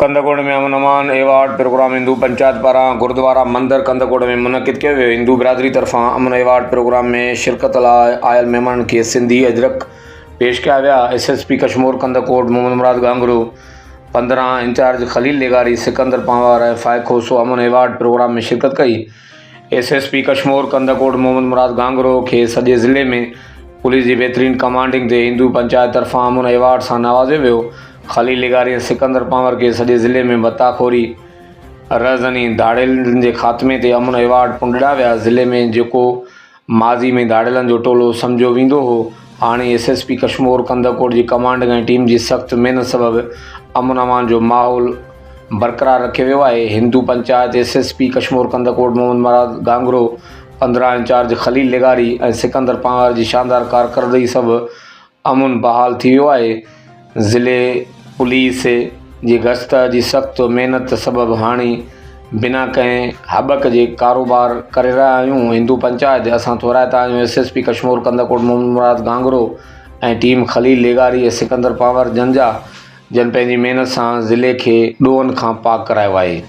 कंदकोट में अमन अमान award programme Hindu panchayat पारां गुरुद्वारा मंदिर कंदकोट में मुनक़िद किया वियो। हिंदू बिरादरी तरफ़ां अमन एवार्ड प्रोग्राम में शिरकत लाइ आयल महिमाननि खे सिंधी अजरक पेश किया विया। SSP कशमोर कंदकोट मोहम्मद मुराद गांगरो, 15 इंचार्ज खलील लेगारी, सिकंदर पांवार ऐं फाइक खोसो अमन एवार्ड प्रोग्राम में शिरकत कई। SSP कशमोर कंदकोट मोहम्मद मुराद गांगरो खे सॼे ज़िले में पुलिस जी बहितरीन कमांडिंग ते हिंदू पंचायत तरफ़ां अमन एवार्ड सां नवाज़ियो वियो। खलील लेगारी ऐं सिकंदर पांवर के सॼे ज़िले में बताखोरी रज़नी धाड़ेलनि जे ख़ात्मे ते अमन एवार्ड पुंडड़ा विया। ज़िले में जेको माज़ी में धाड़ेलनि जो टोलो सम्झो वेंदो हो, हाणे SSP कशमोर कंदकोट जी कमांडिंग ऐं टीम जी सख़्त महिनत सबबि अमन अमान जो माहौल बरक़रार रखियो वियो आहे। हिंदू पंचायत SSP कशमोर कंदकोट मोहम्मद मुराद गांगरो, 15 इंचार्ज खलील लेगारी ऐं सिकंदर पांवर जी शानदार कारकर्दगी सबबि अमन बहाल थी वियो आहे। ज़िले पुलिस जी गश्त जी सख़्त महिनत सबबि हाणे बिना कंहिं हॿक जे कारोबार करे रहिया आहियूं। हिंदू पंचायत असां थोराइता आहियूं SSP कशमोर कंदकोट मोहम्मद मुराद गांगरो ऐं टीम खलील लेगारी ऐं सिकंदर पांवर जन पंहिंजी महिनत सां ज़िले खे ॾोहनि खां पाक करायो आहे।